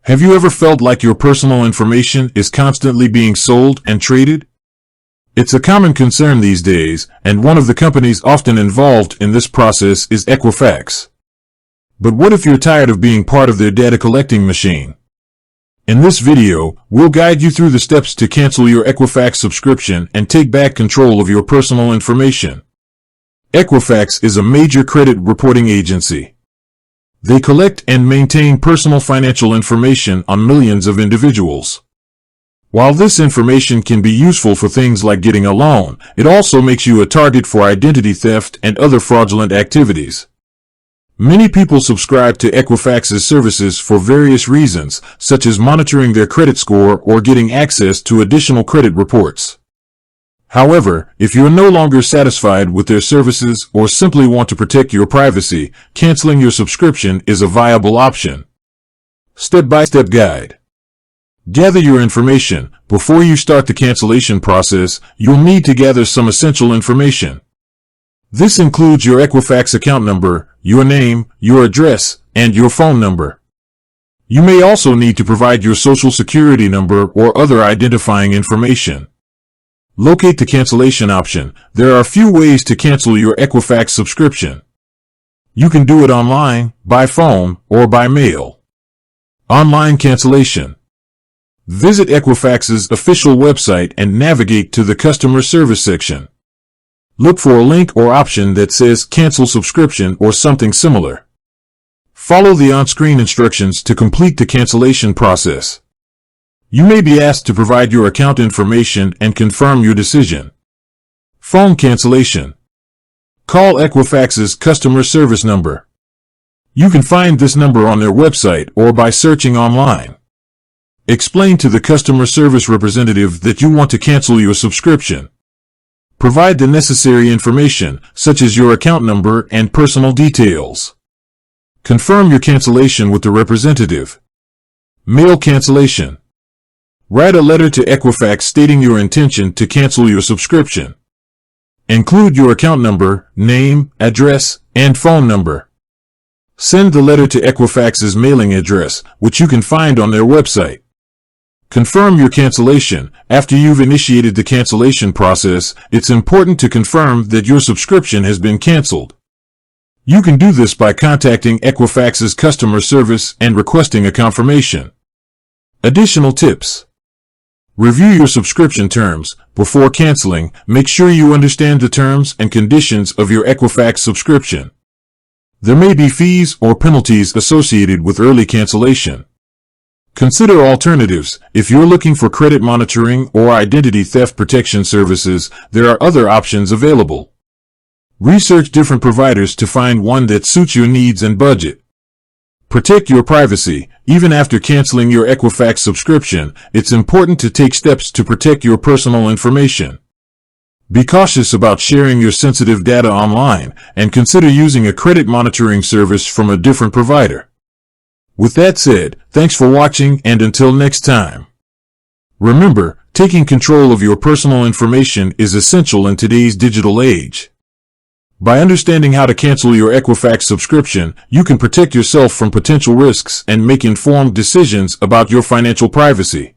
Have you ever felt like your personal information is constantly being sold and traded? It's a common concern these days, and one of the companies often involved in this process is Equifax. But what if you're tired of being part of their data collecting machine? In this video, we'll guide you through the steps to cancel your Equifax subscription and take back control of your personal information. Equifax is a major credit reporting agency. They collect and maintain personal financial information on millions of individuals. While this information can be useful for things like getting a loan, it also makes you a target for identity theft and other fraudulent activities. Many people subscribe to Equifax's services for various reasons, such as monitoring their credit score or getting access to additional credit reports. However, if you're no longer satisfied with their services or simply want to protect your privacy, canceling your subscription is a viable option. Step-by-step guide. Gather your information. Before you start the cancellation process, you'll need to gather some essential information. This includes your Equifax account number, your name, your address, and your phone number. You may also need to provide your social security number or other identifying information. Locate the cancellation option. There are a few ways to cancel your Equifax subscription. You can do it online, by phone, or by mail. Online cancellation. Visit Equifax's official website and navigate to the customer service section. Look for a link or option that says cancel subscription or something similar. Follow the on-screen instructions to complete the cancellation process. You may be asked to provide your account information and confirm your decision. Phone cancellation. Call Equifax's customer service number. You can find this number on their website or by searching online. Explain to the customer service representative that you want to cancel your subscription. Provide the necessary information, such as your account number and personal details. Confirm your cancellation with the representative. Mail cancellation. Write a letter to Equifax stating your intention to cancel your subscription. Include your account number, name, address, and phone number. Send the letter to Equifax's mailing address, which you can find on their website. Confirm your cancellation. After you've initiated the cancellation process, it's important to confirm that your subscription has been canceled. You can do this by contacting Equifax's customer service and requesting a confirmation. Additional tips. Review your subscription terms. Before canceling, make sure you understand the terms and conditions of your Equifax subscription. There may be fees or penalties associated with early cancellation. Consider alternatives. If you're looking for credit monitoring or identity theft protection services, there are other options available. Research different providers to find one that suits your needs and budget. Protect your privacy. Even after canceling your Equifax subscription, it's important to take steps to protect your personal information. Be cautious about sharing your sensitive data online, and consider using a credit monitoring service from a different provider. With that said, thanks for watching, and until next time. Remember, taking control of your personal information is essential in today's digital age. By understanding how to cancel your Equifax subscription, you can protect yourself from potential risks and make informed decisions about your financial privacy.